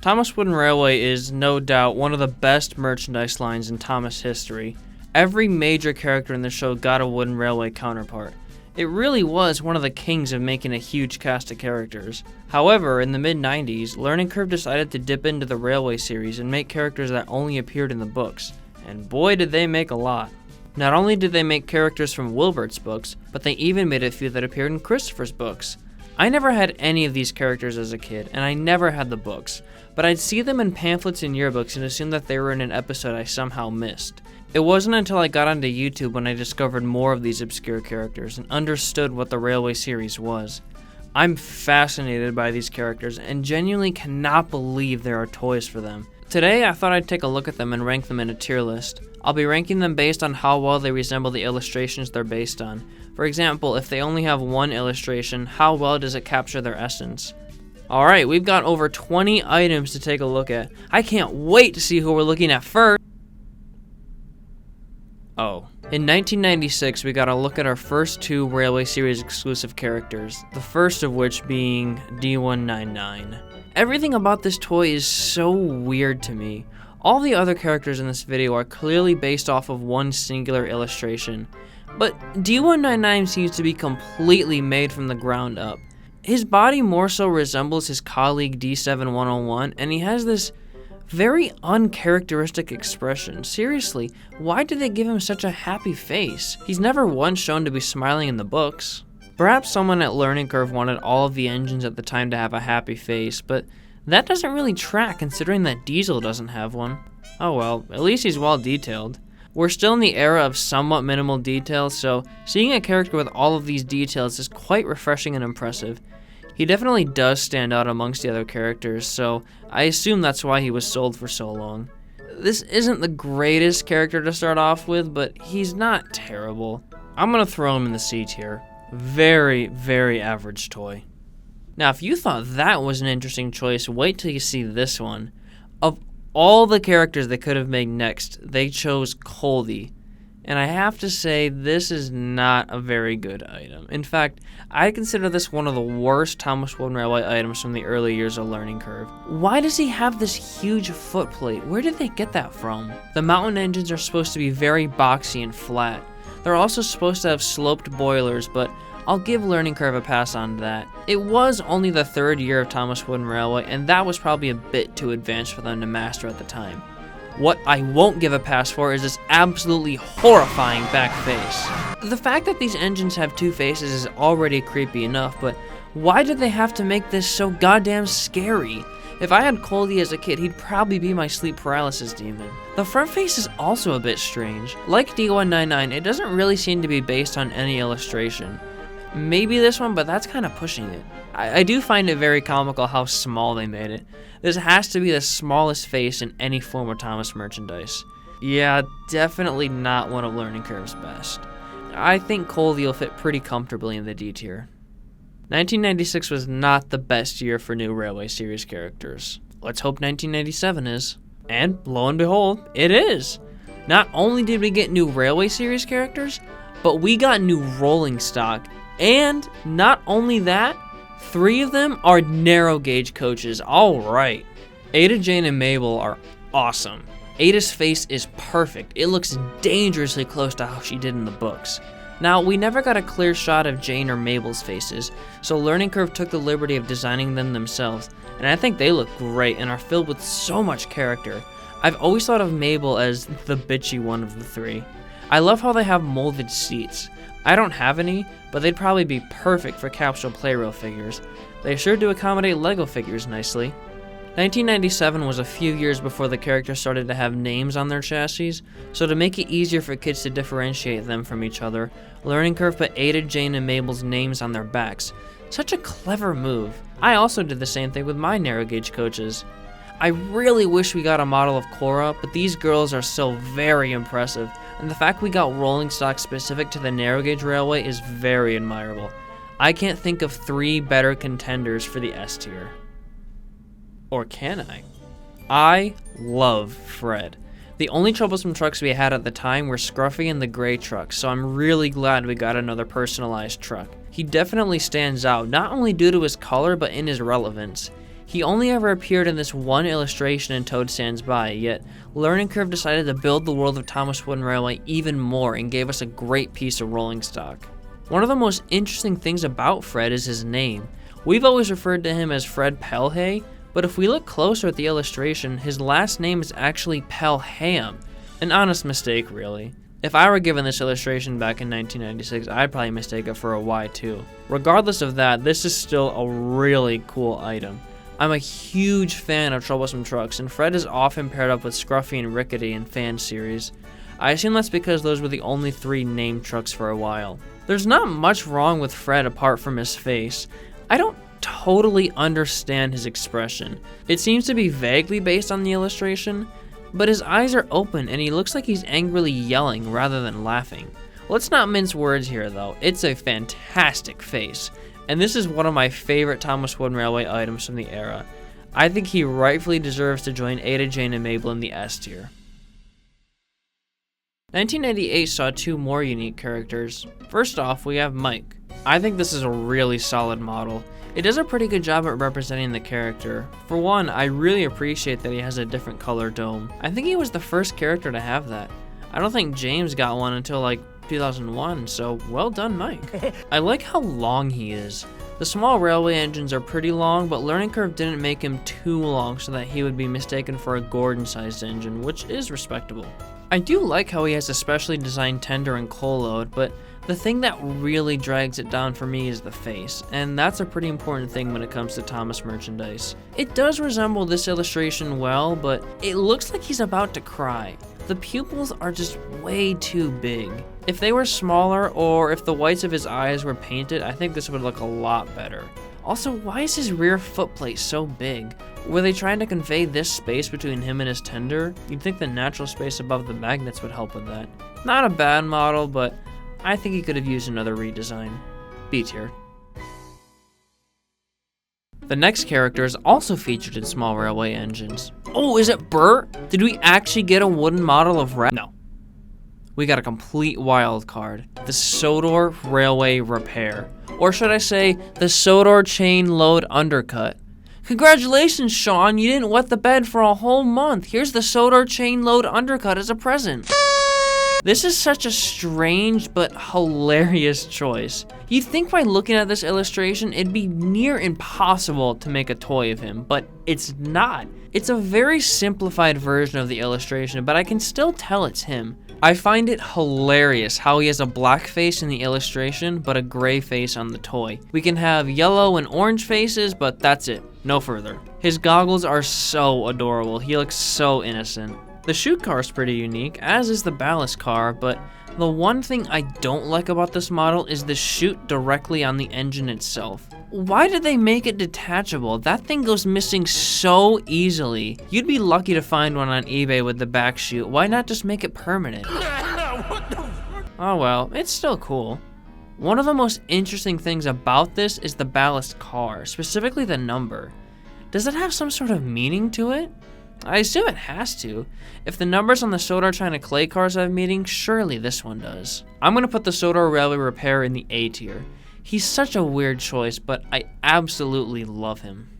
Thomas Wooden Railway is no doubt one of the best merchandise lines in Thomas history. Every major character in the show got a Wooden Railway counterpart. It really was one of the kings of making a huge cast of characters. However, in the mid-90s, Learning Curve decided to dip into the Railway series and make characters that only appeared in the books. And boy did they make a lot. Not only did they make characters from Wilbert's books, but they even made a few that appeared in Christopher's books. I never had any of these characters as a kid, and I never had the books, but I'd see them in pamphlets and yearbooks and assume that they were in an episode I somehow missed. It wasn't until I got onto YouTube when I discovered more of these obscure characters and understood what the Railway series was. I'm fascinated by these characters and genuinely cannot believe there are toys for them. Today, I thought I'd take a look at them and rank them in a tier list. I'll be ranking them based on how well they resemble the illustrations they're based on. For example, if they only have one illustration, how well does it capture their essence? Alright, we've got over 20 items to take a look at. I can't wait to see who we're looking at first. In 1996, we got a look at our first two Railway series exclusive characters, the first of which being D199. Everything about this toy is so weird to me. All the other characters in this video are clearly based off of one singular illustration, but D199 seems to be completely made from the ground up. His body more so resembles his colleague D7101, and he has this very uncharacteristic expression. Seriously, why did they give him such a happy face? He's never once shown to be smiling in the books. Perhaps someone at Learning Curve wanted all of the engines at the time to have a happy face, but that doesn't really track considering that Diesel doesn't have one. Oh well, at least he's well detailed. We're still in the era of somewhat minimal details, so seeing a character with all of these details is quite refreshing and impressive. He definitely does stand out amongst the other characters, so I assume that's why he was sold for so long. This isn't the greatest character to start off with, but he's not terrible. I'm gonna throw him in the C tier. Very, very average toy. Now, if you thought that was an interesting choice, wait till you see this one. Of all the characters they could have made next, they chose Coli. And I have to say, this is not a very good item. In fact, I consider this one of the worst Thomas Wooden Railway items from the early years of Learning Curve. Why does he have this huge footplate? Where did they get that from? The mountain engines are supposed to be very boxy and flat. They're also supposed to have sloped boilers, but I'll give Learning Curve a pass on that. It was only the third year of Thomas Wooden Railway, and that was probably a bit too advanced for them to master at the time. What I won't give a pass for is this absolutely horrifying back face. The fact that these engines have two faces is already creepy enough, but why did they have to make this so goddamn scary? If I had Coli as a kid, he'd probably be my sleep paralysis demon. The front face is also a bit strange. Like D199, it doesn't really seem to be based on any illustration. Maybe this one, but that's kind of pushing it. I do find it very comical how small they made it. This has to be the smallest face in any form of Thomas merchandise. Yeah, definitely not one of Learning Curve's best. I think Coli will fit pretty comfortably in the D tier. 1996 was not the best year for new Railway series characters. Let's hope 1997 is. And lo and behold, it is! Not only did we get new Railway series characters, but we got new rolling stock. And not only that, 3 of them are narrow gauge coaches. Alright. Ada, Jane, and Mabel are awesome. Ada's face is perfect. It looks dangerously close to how she did in the books. Now, we never got a clear shot of Jane or Mabel's faces, so Learning Curve took the liberty of designing them themselves, and I think they look great and are filled with so much character. I've always thought of Mabel as the bitchy one of the 3. I love how they have molded seats. I don't have any, but they'd probably be perfect for capsule playroll figures. They sure do accommodate Lego figures nicely. 1997 was a few years before the characters started to have names on their chassis, so to make it easier for kids to differentiate them from each other, Learning Curve put Ada, Jane, and Mabel's names on their backs. Such a clever move. I also did the same thing with my narrow gauge coaches. I really wish we got a model of Cora, but these girls are still very impressive, and the fact we got rolling stock specific to the narrow gauge railway is very admirable. I can't think of 3 better contenders for the S tier. Or can I? I love Fred. The only troublesome trucks we had at the time were Scruffy and the Gray truck, so I'm really glad we got another personalized truck. He definitely stands out, not only due to his color, but in his relevance. He only ever appeared in this one illustration in Toad Stands By, yet Learning Curve decided to build the world of Thomas Wooden Railway even more and gave us a great piece of rolling stock. One of the most interesting things about Fred is his name. We've always referred to him as Fred Pelhay, but if we look closer at the illustration, his last name is actually Pelham. An honest mistake, really. If I were given this illustration back in 1996, I'd probably mistake it for a Y too. Regardless of that, this is still a really cool item. I'm a huge fan of troublesome trucks, and Fred is often paired up with Scruffy and Rickety in fan series. I assume that's because those were the only 3 named trucks for a while. There's not much wrong with Fred apart from his face. I don't totally understand his expression. It seems to be vaguely based on the illustration, but his eyes are open and he looks like he's angrily yelling rather than laughing. Let's not mince words here though, it's a fantastic face. And this is one of my favorite Thomas Wooden Railway items from the era. I think he rightfully deserves to join Ada, Jane, and Mabel in the S tier. 1998 saw 2 more unique characters. First off, we have Mike. I think this is a really solid model. It does a pretty good job at representing the character. For one, I really appreciate that he has a different color dome. I think he was the first character to have that. I don't think James got one until like 2001, so well done, Mike. I like how long he is. The small railway engines are pretty long, but Learning Curve didn't make him too long so that he would be mistaken for a Gordon-sized engine, which is respectable. I do like how he has a specially designed tender and coal load, but the thing that really drags it down for me is the face, and that's a pretty important thing when it comes to Thomas merchandise. It does resemble this illustration well, but it looks like he's about to cry. The pupils are just way too big. If they were smaller, or if the whites of his eyes were painted, I think this would look a lot better. Also, why is his rear footplate so big? Were they trying to convey this space between him and his tender? You'd think the natural space above the magnets would help with that. Not a bad model, but I think he could have used another redesign. B tier. The next character is also featured in small railway engines. Oh, is it Bert? Did we actually get a wooden model of Red? No. We got a complete wild card. The Sodor Railway Repair. Or should I say, the Sodor Chain Load Undercut. Congratulations, Sean, you didn't wet the bed for a whole month. Here's the Sodor Chain Load Undercut as a present. This is such a strange but hilarious choice. You'd think by looking at this illustration, it'd be near impossible to make a toy of him, but it's not. It's a very simplified version of the illustration, but I can still tell it's him. I find it hilarious how he has a black face in the illustration, but a gray face on the toy. We can have yellow and orange faces, but that's it. No further. His goggles are so adorable. He looks so innocent. The chute car is pretty unique, as is the ballast car, but the one thing I don't like about this model is the chute directly on the engine itself. Why did they make it detachable? That thing goes missing so easily. You'd be lucky to find one on eBay with the back chute. Why not just make it permanent? Oh well, it's still cool. One of the most interesting things about this is the ballast car, specifically the number. Does it have some sort of meaning to it? I assume it has to. If the numbers on the Sodor China clay cars have meaning, surely this one does. I'm gonna put the Sodor Railway Repair in the A tier. He's such a weird choice, but I absolutely love him.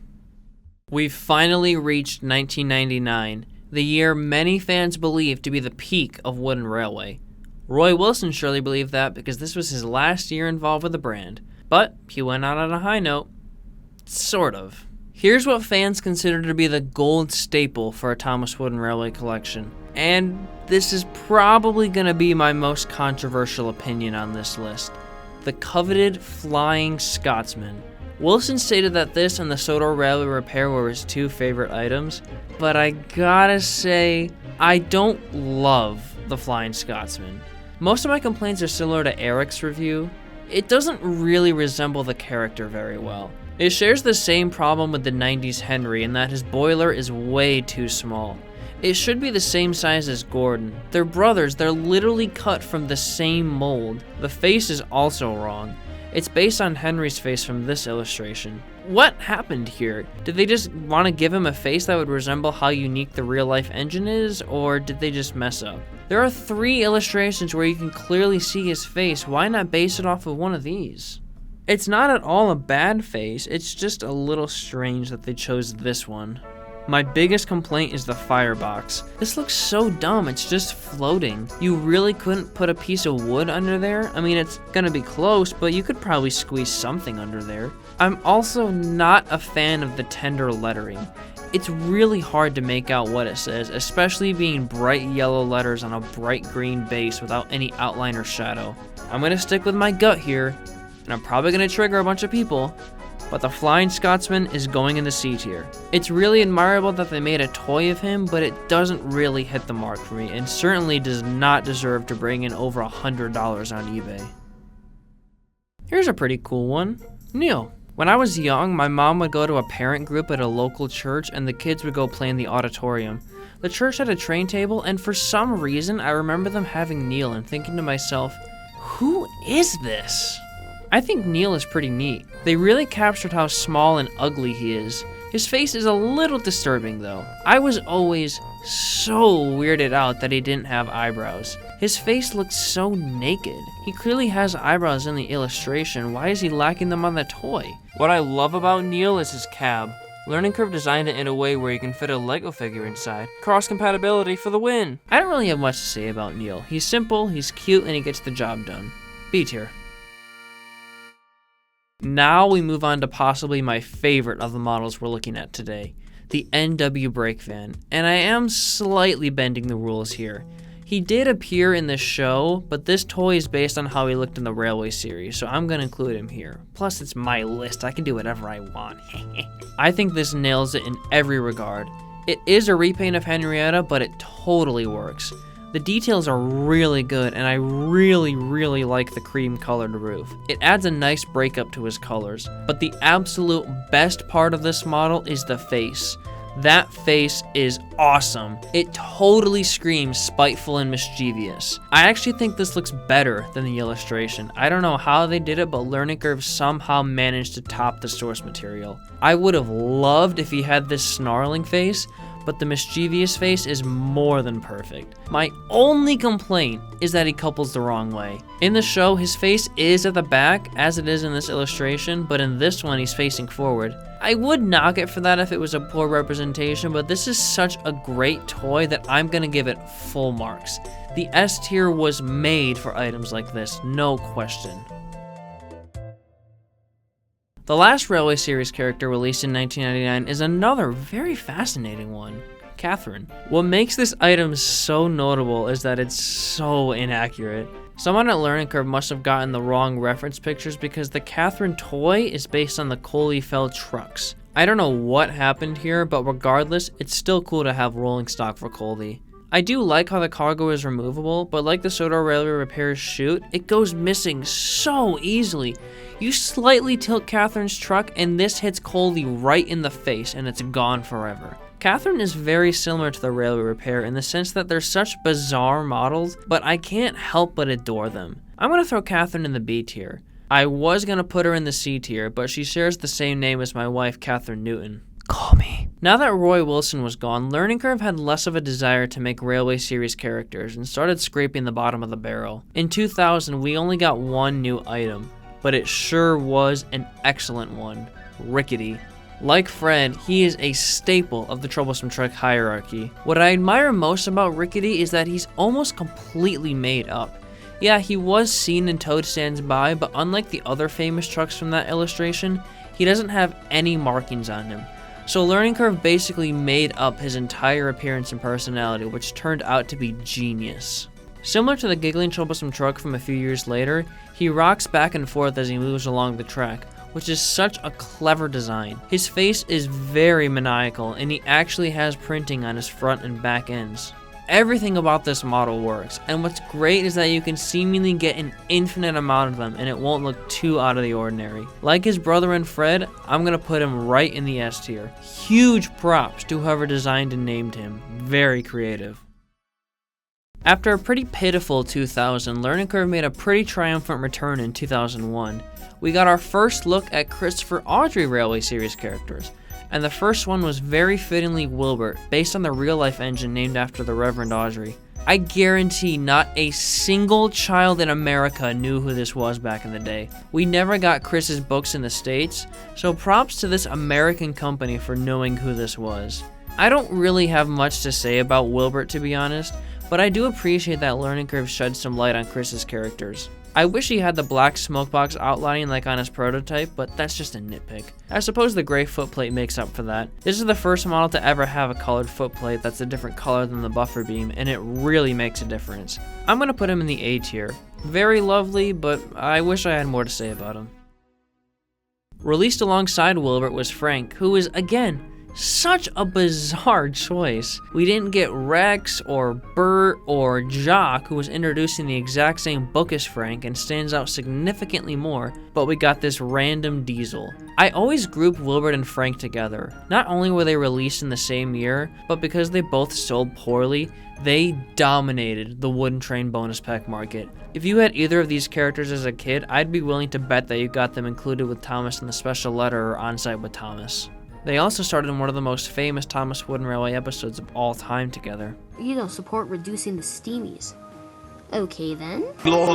We've finally reached 1999, the year many fans believe to be the peak of Wooden Railway. Roy Wilson surely believed that because this was his last year involved with the brand. But he went out on a high note. Sort of. Here's what fans consider to be the gold staple for a Thomas Wooden Railway collection. And this is probably going to be my most controversial opinion on this list. The coveted Flying Scotsman. Wilson stated that this and the Sodor Railway Repair were his 2 favorite items, but I gotta say, I don't love the Flying Scotsman. Most of my complaints are similar to Eric's review. It doesn't really resemble the character very well. It shares the same problem with the 90s Henry in that his boiler is way too small. It should be the same size as Gordon. They're brothers, they're literally cut from the same mold. The face is also wrong. It's based on Henry's face from this illustration. What happened here? Did they just want to give him a face that would resemble how unique the real-life engine is, or did they just mess up? There are 3 illustrations where you can clearly see his face. Why not base it off of one of these? It's not at all a bad face, it's just a little strange that they chose this one. My biggest complaint is the firebox. This looks so dumb, it's just floating. You really couldn't put a piece of wood under there? I mean, it's gonna be close, but you could probably squeeze something under there. I'm also not a fan of the tender lettering. It's really hard to make out what it says, especially being bright yellow letters on a bright green base without any outline or shadow. I'm gonna stick with my gut here, and I'm probably gonna trigger a bunch of people, but the Flying Scotsman is going in the C tier. It's really admirable that they made a toy of him, but it doesn't really hit the mark for me, and certainly does not deserve to bring in over $100 on eBay. Here's a pretty cool one, Neil. When I was young, my mom would go to a parent group at a local church and the kids would go play in the auditorium. The church had a train table, and for some reason I remember them having Neil and thinking to myself, who is this? I think Neil is pretty neat. They really captured how small and ugly he is. His face is a little disturbing though. I was always so weirded out that he didn't have eyebrows. His face looks so naked. He clearly has eyebrows in the illustration. Why is he lacking them on the toy? What I love about Neil is his cab. Learning Curve designed it in a way where you can fit a Lego figure inside. Cross compatibility for the win. I don't really have much to say about Neil. He's simple, he's cute, and he gets the job done. B tier. Now we move on to possibly my favorite of the models we're looking at today, the NW brake van, and I am slightly bending the rules here. He did appear in this show, but this toy is based on how he looked in the Railway series, so I'm gonna include him here. Plus it's my list, I can do whatever I want. I think this nails it in every regard. It is a repaint of Henrietta, but it totally works. The details are really good, and I really like the cream colored roof. It adds a nice breakup to his colors, but the absolute best part of this model is the face. That face is awesome. It totally screams spiteful and mischievous. I actually think this looks better than the illustration. I don't know how they did it, but Learning Curve somehow managed to top the source material. I would have loved if he had this snarling face, but the mischievous face is more than perfect. My only complaint is that he couples the wrong way. In the show, his face is at the back, as it is in this illustration, but in this one, he's facing forward. I would knock it for that if it was a poor representation, but this is such a great toy that I'm gonna give it full marks. The S tier was made for items like this, no question. The last Railway series character released in 1999 is another very fascinating one, Catherine. What makes this item so notable is that it's so inaccurate. Someone at Learning Curve must have gotten the wrong reference pictures because the Catherine toy is based on the Coli Fell trucks. I don't know what happened here, but regardless, it's still cool to have rolling stock for Coli. I do like how the cargo is removable, but like the Sodor Railway Repairs chute, it goes missing so easily. You slightly tilt Catherine's truck and this hits Coli right in the face and it's gone forever. Catherine is very similar to the Railway Repair in the sense that they're such bizarre models, but I can't help but adore them. I'm gonna throw Catherine in the B tier. I was gonna put her in the C tier, but she shares the same name as my wife, Catherine Newton. Call me. Now that Roy Wilson was gone, Learning Curve had less of a desire to make Railway series characters and started scraping the bottom of the barrel. In 2000, we only got one new item, but it sure was an excellent one, Rickety. Like Fred, he is a staple of the troublesome truck hierarchy. What I admire most about Rickety is that he's almost completely made up. Yeah, he was seen in Toad Stands By, but unlike the other famous trucks from that illustration, he doesn't have any markings on him. So Learning Curve basically made up his entire appearance and personality, which turned out to be genius. Similar to the giggling troublesome truck from a few years later, he rocks back and forth as he moves along the track, which is such a clever design. His face is very maniacal, and he actually has printing on his front and back ends. Everything about this model works, and what's great is that you can seemingly get an infinite amount of them and it won't look too out of the ordinary. Like his brother and Fred, I'm gonna put him right in the S tier. Huge props to whoever designed and named him. Very creative. After a pretty pitiful 2000, Learning Curve made a pretty triumphant return in 2001. We got our first look at Christopher Audrey Railway series characters, and the first one was very fittingly Wilbert, based on the real-life engine named after the Reverend Audrey. I guarantee not a single child in America knew who this was back in the day. We never got Chris's books in the States, so props to this American company for knowing who this was. I don't really have much to say about Wilbert, to be honest, but I do appreciate that Learning Curve shed some light on Chris's characters. I wish he had the black smokebox outlining like on his prototype, but that's just a nitpick. I suppose the gray footplate makes up for that. This is the first model to ever have a colored footplate that's a different color than the buffer beam, and it really makes a difference. I'm gonna put him in the A tier. Very lovely, but I wish I had more to say about him. Released alongside Wilbert was Frank, who is, again, such a bizarre choice. We didn't get Rex or Bert or Jock, who was introduced in the exact same book as Frank and stands out significantly more, but we got this random Diesel. I always grouped Wilbert and Frank together. Not only were they released in the same year, but because they both sold poorly, they dominated the wooden train bonus pack market. If you had either of these characters as a kid, I'd be willing to bet that you got them included with Thomas in the special letter or on-site with Thomas. They also started in one of the most famous Thomas Wooden Railway episodes of all time together. You don't support reducing the steamies. Okay then.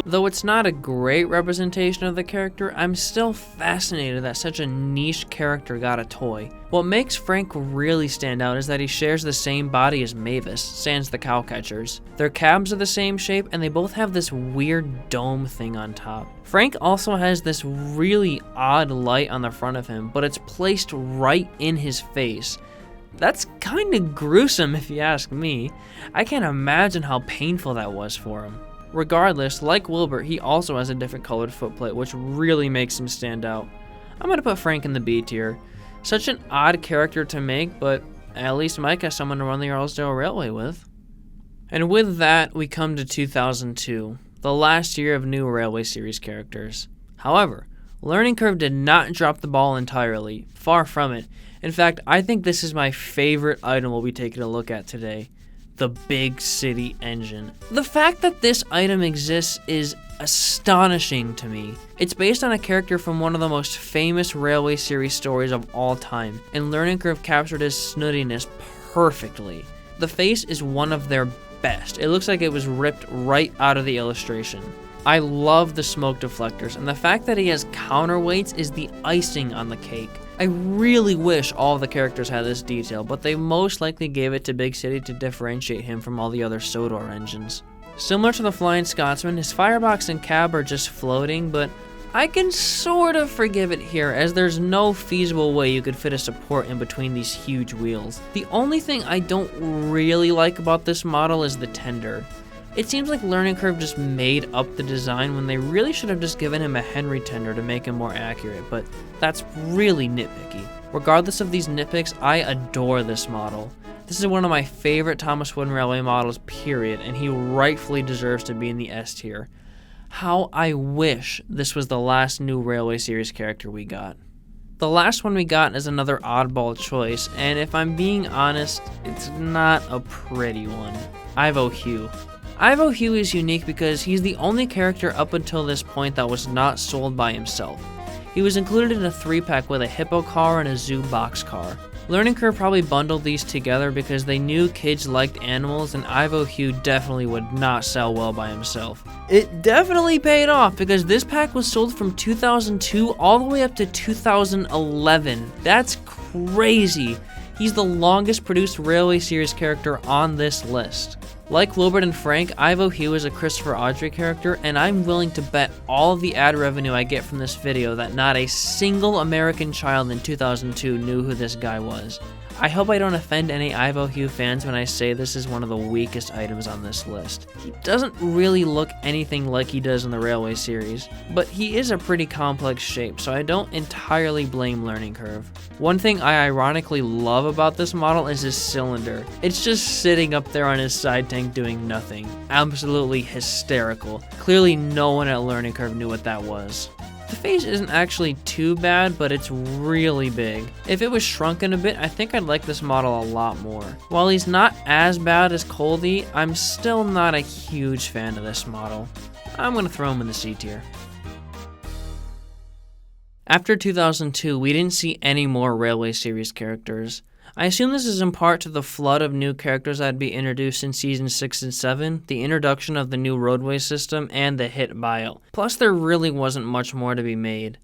Though it's not a great representation of the character, I'm still fascinated that such a niche character got a toy. What makes Frank really stand out is that he shares the same body as Mavis, sans the cowcatchers. Their cabs are the same shape, and they both have this weird dome thing on top. Frank also has this really odd light on the front of him, but it's placed right in his face. That's kinda gruesome if you ask me. I can't imagine how painful that was for him. Regardless, like Wilbert, he also has a different colored footplate, which really makes him stand out. I'm gonna put Frank in the B tier. Such an odd character to make, but at least Mike has someone to run the Arlesdale Railway with. And with that, we come to 2002, the last year of new Railway Series characters. However, Learning Curve did not drop the ball entirely, far from it. In fact, I think this is my favorite item we'll be taking a look at today, the Big City Engine. The fact that this item exists is astonishing to me. It's based on a character from one of the most famous Railway Series stories of all time, and Learning Curve captured his snootiness perfectly. The face is one of their best. It looks like it was ripped right out of the illustration. I love the smoke deflectors, and the fact that he has counterweights is the icing on the cake. I really wish all of the characters had this detail, but they most likely gave it to Big City to differentiate him from all the other Sodor engines. Similar to the Flying Scotsman, his firebox and cab are just floating, but I can sort of forgive it here, as there's no feasible way you could fit a support in between these huge wheels. The only thing I don't really like about this model is the tender. It seems like Learning Curve just made up the design when they really should have just given him a Henry tender to make him more accurate, but that's really nitpicky. Regardless of these nitpicks, I adore this model. This is one of my favorite Thomas Wooden Railway models, period, and he rightfully deserves to be in the S tier. How I wish this was the last new Railway Series character we got. The last one we got is another oddball choice, and if I'm being honest, it's not a pretty one. Hugh. Hugh is unique because he's the only character up until this point that was not sold by himself. He was included in a 3-pack with a hippo car and a zoo box car. Learning Curve probably bundled these together because they knew kids liked animals, and Hugh definitely would not sell well by himself. It definitely paid off because this pack was sold from 2002 all the way up to 2011. That's crazy. He's the longest produced Railway Series character on this list. Like Wilbert and Frank, Hugh is a Christopher Audrey character, and I'm willing to bet all of the ad revenue I get from this video that not a single American child in 2002 knew who this guy was. I hope I don't offend any Hugh fans when I say this is one of the weakest items on this list. He doesn't really look anything like he does in the Railway Series, but he is a pretty complex shape, so I don't entirely blame Learning Curve. One thing I ironically love about this model is his cylinder. It's just sitting up there on his side tank doing nothing. Absolutely hysterical. Clearly no one at Learning Curve knew what that was. The face isn't actually too bad, but it's really big. If it was shrunken a bit, I think I'd like this model a lot more. While he's not as bad as Coli, I'm still not a huge fan of this model. I'm gonna throw him in the C tier. After 2002, we didn't see any more Railway Series characters. I assume this is in part to the flood of new characters that would be introduced in Season 6 and 7, the introduction of the new roadway system, and the hit bio. Plus, there really wasn't much more to be made.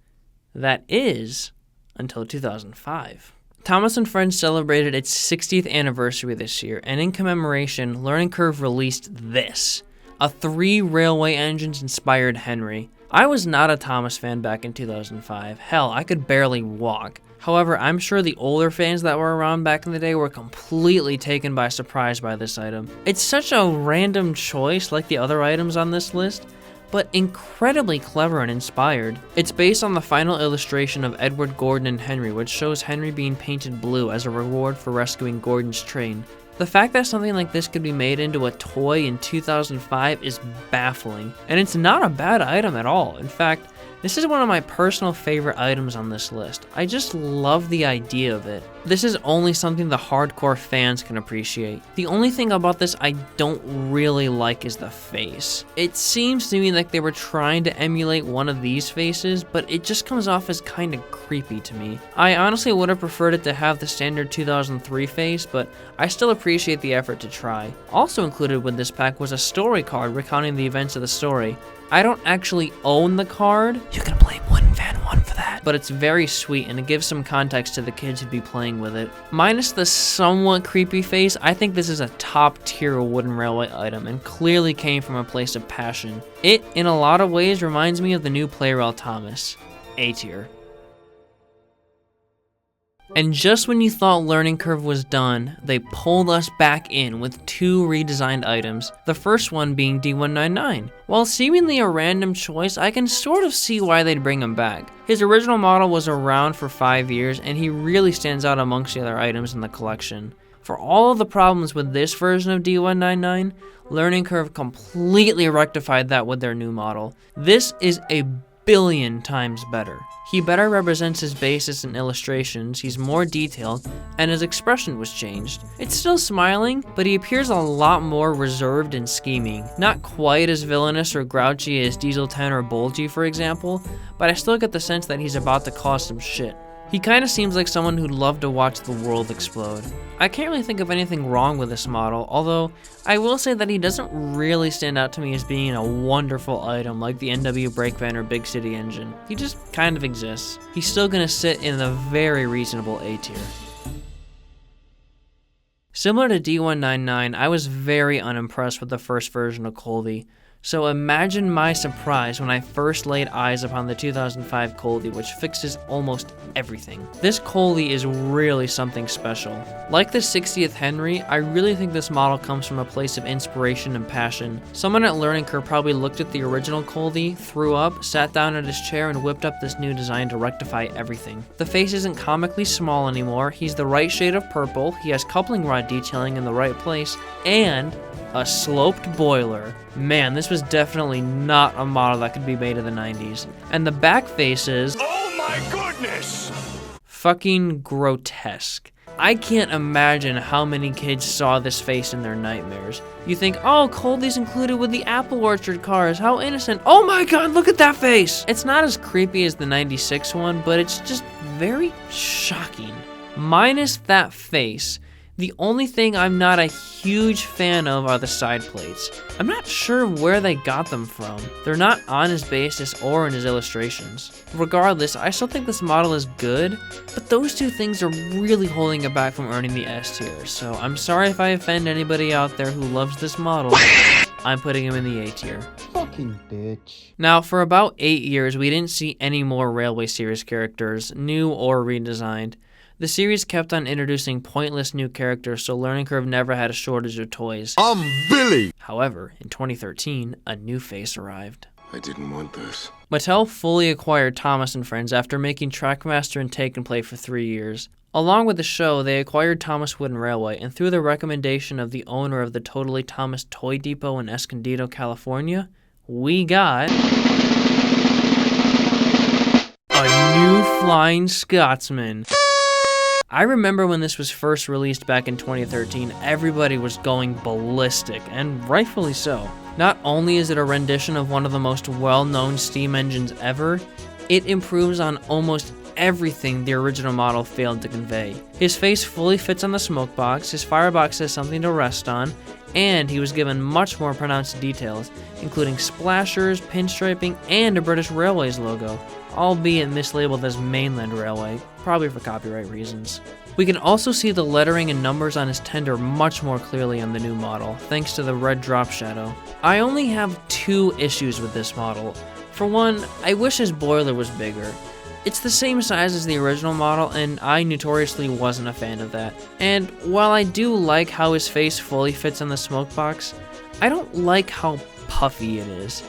That is, until 2005. Thomas and Friends celebrated its 60th anniversary this year, and in commemoration, Learning Curve released this, a 3 railway engines inspired Henry. I was not a Thomas fan back in 2005. Hell, I could barely walk. However, I'm sure the older fans that were around back in the day were completely taken by surprise by this item. It's such a random choice like the other items on this list, but incredibly clever and inspired. It's based on the final illustration of Edward Gordon and Henry, which shows Henry being painted blue as a reward for rescuing Gordon's train. The fact that something like this could be made into a toy in 2005 is baffling, and it's not a bad item at all. In fact, this is one of my personal favorite items on this list. I just love the idea of it. This is only something the hardcore fans can appreciate. The only thing about this I don't really like is the face. It seems to me like they were trying to emulate one of these faces, but it just comes off as kind of creepy to me. I honestly would have preferred it to have the standard 2003 face, but I still appreciate the effort to try. Also included with this pack was a story card recounting the events of the story. I don't actually own the card. You can blame Wooden Fan 1 for that. But it's very sweet and it gives some context to the kids who'd be playing with it. Minus the somewhat creepy face, I think this is a top tier wooden railway item and clearly came from a place of passion. It, in a lot of ways, reminds me of the new Playrail Thomas. A tier. And just when you thought Learning Curve was done, they pulled us back in with 2 redesigned items, the first one being D199. While seemingly a random choice, I can sort of see why they'd bring him back. His original model was around for 5 years, and he really stands out amongst the other items in the collection. For all of the problems with this version of D199, Learning Curve completely rectified that with their new model. This is a billion times better. He better represents his basis in illustrations, he's more detailed, and his expression was changed. It's still smiling, but he appears a lot more reserved and scheming. Not quite as villainous or grouchy as Diesel 10 or Bulgy, for example, but I still get the sense that he's about to cause some shit. He kinda seems like someone who'd love to watch the world explode. I can't really think of anything wrong with this model, although I will say that he doesn't really stand out to me as being a wonderful item like the NW Brake Van or Big City Engine. He just kind of exists. He's still gonna sit in the very reasonable A tier. Similar to D199, I was very unimpressed with the first version of Coli. So imagine my surprise when I first laid eyes upon the 2005 Coli, which fixes almost everything. This Coli is really something special. Like the 60th Henry, I really think this model comes from a place of inspiration and passion. Someone at Learning Curve probably looked at the original Coli, threw up, sat down at his chair, and whipped up this new design to rectify everything. The face isn't comically small anymore, he's the right shade of purple, he has coupling rod detailing in the right place, and a sloped boiler. Man, this was definitely not a model that could be made in the 90s. And the back faces, oh my goodness, fucking grotesque. I can't imagine how many kids saw this face in their nightmares. You think, oh, Colby's included with the Apple Orchard cars, how innocent. Oh my god, look at that face! It's not as creepy as the 96 one, but it's just very shocking. Minus that face, the only thing I'm not a huge fan of are the side plates. I'm not sure where they got them from. They're not on his basis or in his illustrations. Regardless, I still think this model is good, but those two things are really holding it back from earning the S tier, so I'm sorry if I offend anybody out there who loves this model. I'm putting him in the A tier. Fucking bitch. Now, for about 8 years, we didn't see any more Railway Series characters, new or redesigned. The series kept on introducing pointless new characters, so Learning Curve never had a shortage of toys. I'm Billy! However, in 2013, a new face arrived. I didn't want this. Mattel fully acquired Thomas and Friends after making Trackmaster and Take and Play for 3 years. Along with the show, they acquired Thomas Wooden Railway, and through the recommendation of the owner of the Totally Thomas Toy Depot in Escondido, California, we got a new flying Scotsman. I remember when this was first released back in 2013, everybody was going ballistic, and rightfully so. Not only is it a rendition of one of the most well-known steam engines ever, it improves on almost everything the original model failed to convey. His face fully fits on the smoke box, his firebox has something to rest on, and he was given much more pronounced details, including splashers, pinstriping, and a British Railways logo, albeit mislabeled as Mainland Railway, probably for copyright reasons. We can also see the lettering and numbers on his tender much more clearly on the new model, thanks to the red drop shadow. I only have 2 issues with this model. For one, I wish his boiler was bigger. It's the same size as the original model, and I notoriously wasn't a fan of that. And while I do like how his face fully fits on the smoke box, I don't like how puffy it is.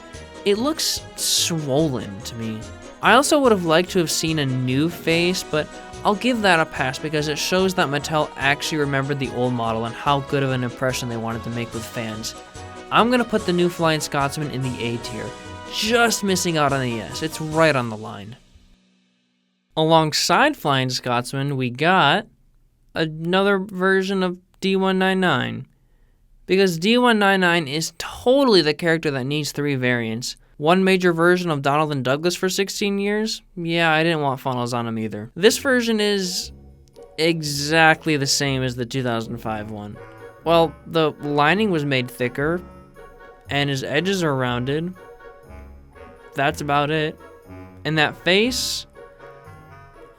It looks swollen to me. I also would have liked to have seen a new face, but I'll give that a pass because it shows that Mattel actually remembered the old model and how good of an impression they wanted to make with fans. I'm gonna put the new Flying Scotsman in the A tier, just missing out on the S. It's right on the line. Alongside Flying Scotsman, we got another version of D199. Because D199 is totally the character that needs 3 variants. One major version of Donald and Douglas for 16 years? Yeah, I didn't want funnels on him either. This version is exactly the same as the 2005 one. Well, the lining was made thicker, and his edges are rounded. That's about it. And that face?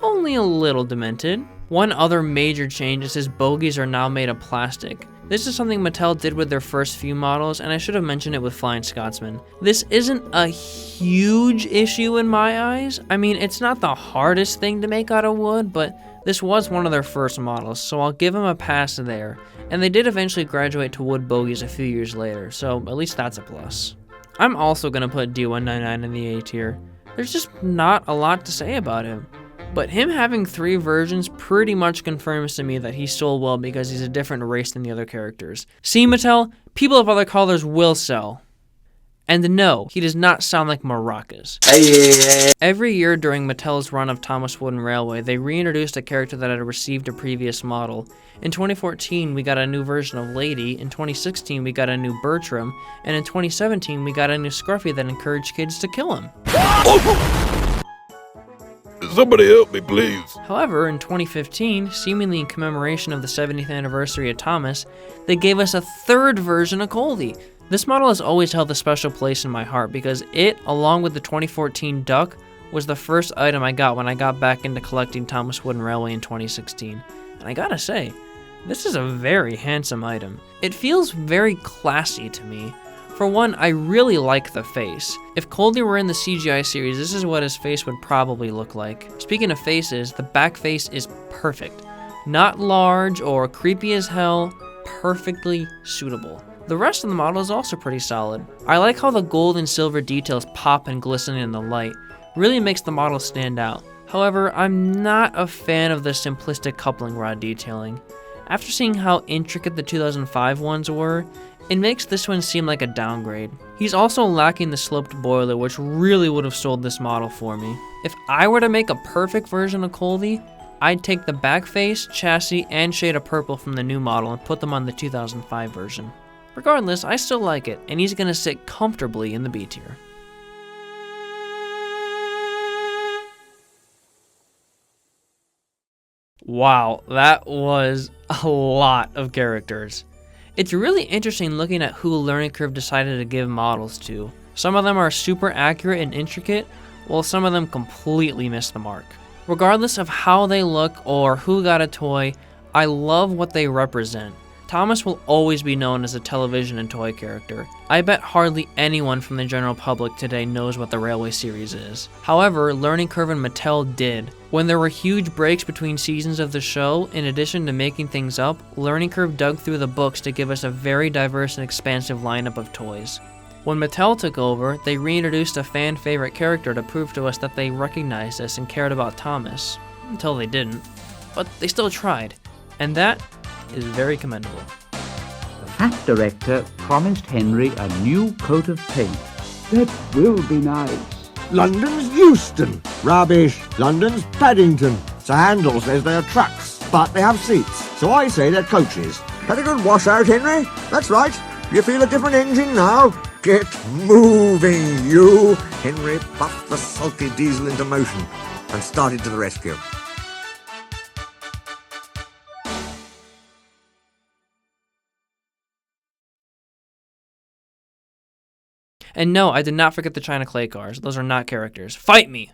Only a little demented. One other major change is his bogies are now made of plastic. This is something Mattel did with their first few models, and I should have mentioned it with Flying Scotsman. This isn't a huge issue in my eyes. I mean, it's not the hardest thing to make out of wood, but this was one of their first models, so I'll give them a pass there. And they did eventually graduate to wood bogies a few years later, so at least that's a plus. I'm also going to put D199 in the A tier. There's just not a lot to say about him. But him having 3 versions pretty much confirms to me that he sold well because he's a different race than the other characters. See, Mattel? People of other colors will sell. And no, he does not sound like maracas. Every year during Mattel's run of Thomas Wooden Railway, they reintroduced a character that had received a previous model. In 2014, we got a new version of Lady, in 2016, we got a new Bertram, and in 2017, we got a new Scruffy that encouraged kids to kill him. Somebody help me, please. However, in 2015, seemingly in commemoration of the 70th anniversary of Thomas, they gave us a 3rd version of Coli. This model has always held a special place in my heart because it, along with the 2014 Duck, was the first item I got when I got back into collecting Thomas Wooden Railway in 2016. And I gotta say, this is a very handsome item. It feels very classy to me. For one, I really like the face. If Colie were in the CGI series, this is what his face would probably look like. Speaking of faces, the back face is perfect. Not large or creepy as hell, perfectly suitable. The rest of the model is also pretty solid. I like how the gold and silver details pop and glisten in the light. Really makes the model stand out. However, I'm not a fan of the simplistic coupling rod detailing. After seeing how intricate the 2005 ones were, it makes this one seem like a downgrade. He's also lacking the sloped boiler, which really would have sold this model for me. If I were to make a perfect version of Coli, I'd take the back face, chassis, and shade of purple from the new model and put them on the 2005 version. Regardless, I still like it, and he's gonna sit comfortably in the B tier. Wow, that was a lot of characters. It's really interesting looking at who Learning Curve decided to give models to. Some of them are super accurate and intricate, while some of them completely miss the mark. Regardless of how they look or who got a toy, I love what they represent. Thomas will always be known as a television and toy character. I bet hardly anyone from the general public today knows what the Railway series is. However, Learning Curve and Mattel did. When there were huge breaks between seasons of the show, in addition to making things up, Learning Curve dug through the books to give us a very diverse and expansive lineup of toys. When Mattel took over, they reintroduced a fan favorite character to prove to us that they recognized us and cared about Thomas. Until they didn't. But they still tried. And that is very commendable. The Fat Director promised Henry a new coat of paint. That will be nice. London's Euston. Rubbish. London's Paddington. Sir Handel says they're trucks, but they have seats, so I say they're coaches. Had a good wash out, Henry? That's right. You feel a different engine now? Get moving, you! Henry puffed the sulky diesel into motion. and started to the rescue. And no, I did not forget the China clay cars. Those are not characters. Fight me!